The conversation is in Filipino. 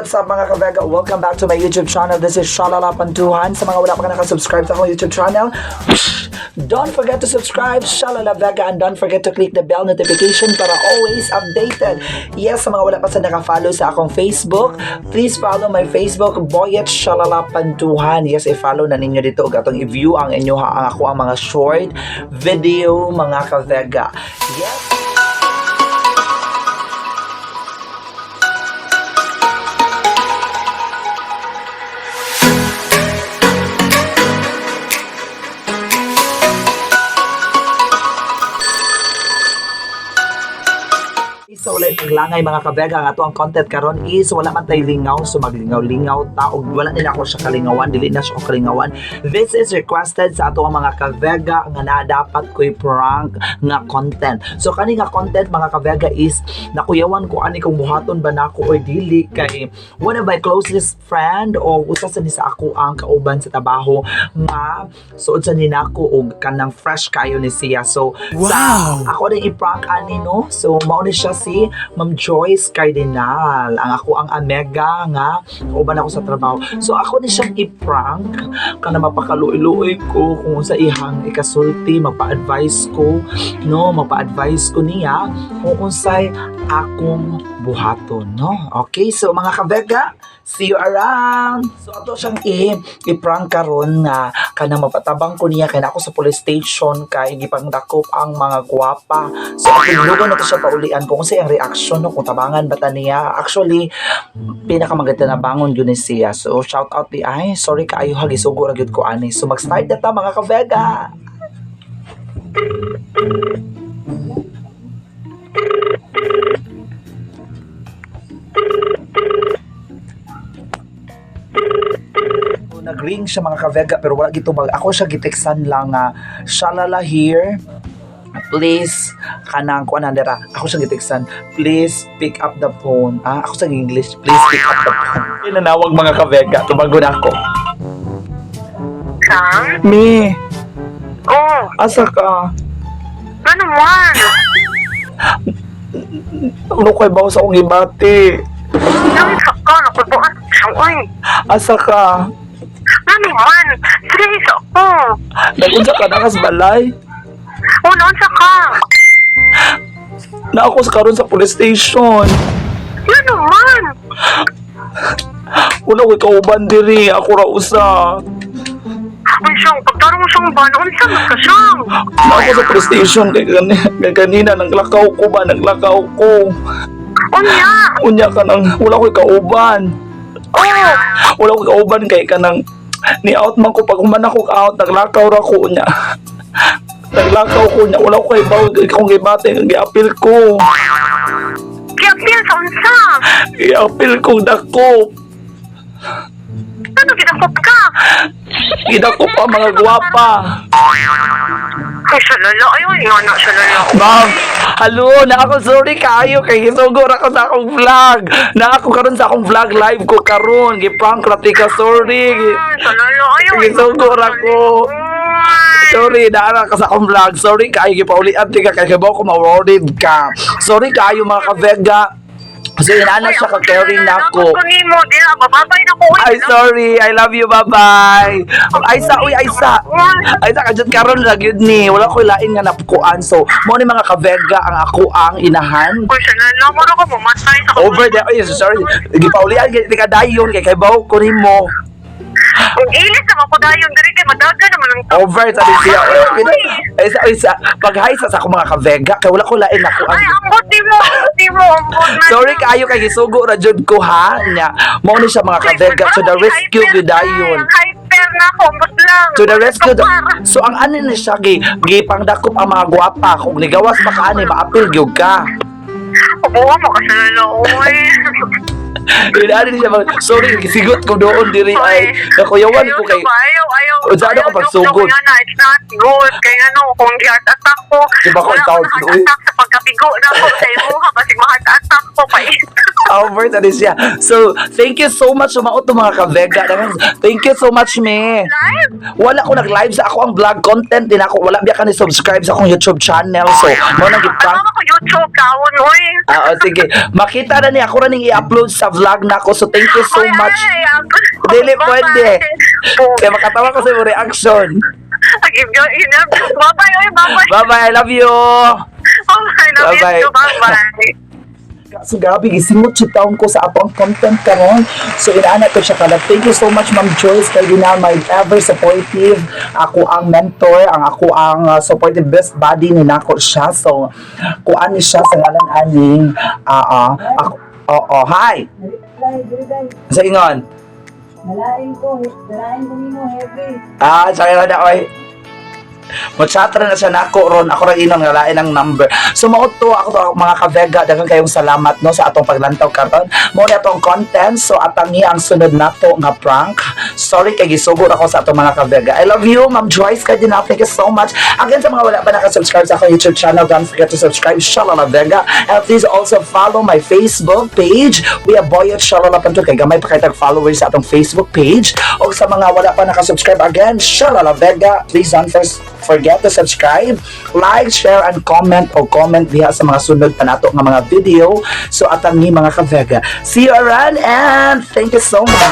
what's up mga kavega? Welcome back to my YouTube channel. This is Shalala Pantuhan. Sa mga wala pa ka nakasubscribe sa akong YouTube channel, don't forget to subscribe, Shalala Vega, and don't forget to click the bell notification para always updated. Yes, sa mga wala pa sa nakafollow sa akong Facebook, please follow my Facebook, Boyet Shalala Pantuhan. Yes, i-follow na ninyo dito ug atong i-view ang inyo ang ako ang mga short video mga kavega. Yes. So, wala paglangay mga kabega, ang ato ang content karon is wala man tayo lingaw, so maglingaw-lingaw ta og wala din ako siya kalingawan, dili na siya kalingawan. This is requested sa ato ang mga kabega nga na dapat ko'y prank nga content. So kani nga content mga kabega is nakuyawan ko ani kung buhaton ba nako or dili kay one of my closest friend o usa sa ni sa ako ang kauban sa trabaho nga suod sa ni nako og kanang fresh kayo ni siya. So sa ako rin i-prank ani no. So mao ni siya si Ma'am Joyce Cardinal, ang ako ang amega nga kauban ako sa trabaho. So ako ni siyang i-prank kana mapakaluoy-luoy ko kung sa ihang ikasulti, mapa-advise ko no, mapa-advise ko niya kung unsay akong buhaton no. Okay, so mga kabega, see you around. So ato siyang i-prank karon nga kana mapatabang ko niya kay ako sa police station kay gipangdakop ang mga gwapa. So ako na to siya paulian kung sa ang reaction no, kung tabangan ba ta niya. Actually pinakamaganda na bangon yun siya. So shout out di ay sorry kaayo hagi sugo ra gyud ko ani. So mag-start na ta mga kavega. Nag-ring siya mga kavega pero wala gitubag. Ako siya giteksan lang nga Shalala here. Please kanang kuan andera. Ako siya giteksan. Please pick up the phone. Ako sa English. Please pick up the phone. Inanawag mga kavega. Tumagon ako. Sang? Me. Oh, Asa ka? ano man? Ano ko'y bawa sa akong ibati? Nang isa ka, nakubuan siyang, uy. Asa ka? Ano man? Sige, isa ko. Nagunsa ka na kas balay? Oh, naunsa ka? Na ako sa karon sa police station. Ano man? Una ko'y kauban diri. Ako ra usa. Uy, siyang, pagtarong mo siyang ba? Naunsa man ka siyang? Na ako sa police station kay kanina naglakaw ko ba? Naglakaw ko. Unya? Unya ka nang wala ko'y kauban. Oh, Wala ko'y kauban kay kanang ni-out man ko pag human ako out naglakaw ra ko unya. Naglakaw ko unya. Wala ko kay baw kung gibate gi-appeal ko. kiyapil sa unsa? I-appeal ko dako. Ano, ginakop ka? Gidako pa mga gwapa. Ay, salala. Ay, nga na, salala. Ma'am, halo, na ako sorry kayo kay gisugor ako sa akong vlog. Na ako karon sa akong vlog live ko karon. Gi-prank rati ka sorry. Ay, salala. Ay, Gisugor ako. Sorry, naara ka sa akong vlog. Sorry kayo gipaulian ti ka kay kibaw ko ma-worried ka. Sorry kayo mga kavega. So inana siya ka-carry na ako. Ko ni mo, di na, bababay na ko. Ay, sorry. I love you. Bye-bye. Aysa, uy, Aysa. Aysa, kadyan karon lang yun ni. Wala ko lain nga napukuan. So, mo ni mga kavega ang ako ang inahan. Uy, salala. Mo na ko pumatay sa Over there. Ay, sorry. Gipaulian, di ka dayon. Kay baw ko ni mo. Kung ilis naman ko dayon, diri kay madaga naman ang Over, sabi siya. Aysa, pag-hi sa ako mga kavega. Kaya wala ko lain ako ang... Ay, ambot di mo, man. Sorry kayo kay gisugo ra jud ko ha nya. Mao ni siya mga kavega to the rescue gidayon. Hyper na ako, ambot lang. To the rescue. So ang ano ni siya gipangdakop ang mga gwapa kung nigawas pa ka ani maapil gyud ka. Obuha mo kasi laloy. Inani siya sorry gisigot ko doon diri ay nakuyawan ko kay Ayaw. Unsa ano ka pagsugod? It's not good. Kaya ano, kung heart attack ko. Diba ko wala ikaw, akong heart uy? attack sa pagkabigo na ko sa imuha. Kasi ma-heart attack ko pa Over na din siya. So, thank you so much sumaot to mga kavega. Thank you so much, me. Live? Wala ko nag-live sa ako ang vlog content din ako. Wala biya ka ni subscribe sa akong YouTube channel. So, mo nang Ano giprank. ko YouTube kawon, uy. Sige. Makita na niya ako na ning i-upload sa vlog na ako. So thank you so much. Dili pwede. Kaya makatawa ko sa iyong reaction. Bye-bye, oy, bye-bye. Bye-bye, I love you. Bye-bye, love you Bye-bye. too, bye-bye. So grabe, gisimot si taon ko sa atong content karon. So inaana ko siya kada. Thank you so much Ma'am Joyce kay na my ever supportive. Ako ang mentor, ako ang supportive best buddy ni nako siya. So kuan ni siya sa ngalan aning ako hi. Sa ingon. Nalain ko nimo heavy. Sorry na oy. Magsatra na siya nako ron ako ra inon nga lain ang number. So mauto ako to mga ka-Vega, daghang kayong salamat no sa atong paglantaw karon. Mo ni atong content. So atangi ang sunod nato nga prank. Sorry kay gisugod ako sa atong mga ka-Vega. I love you Ma'am Joyce Cardinal. Thank you so much. Again sa mga wala pa naka-subscribe sa akong YouTube channel, don't forget to subscribe Shalala Vega. And please also follow my Facebook page. We have Boyot Shalala Panto kay gamay pa kay tag followers sa atong Facebook page. O sa mga wala pa naka-subscribe again, Shalala Vega. Please don't forget to subscribe, like, share, and comment o comment diha sa mga sunod pa nato nga mga video. So atang ni mga ka-Vega. See you around and thank you so much.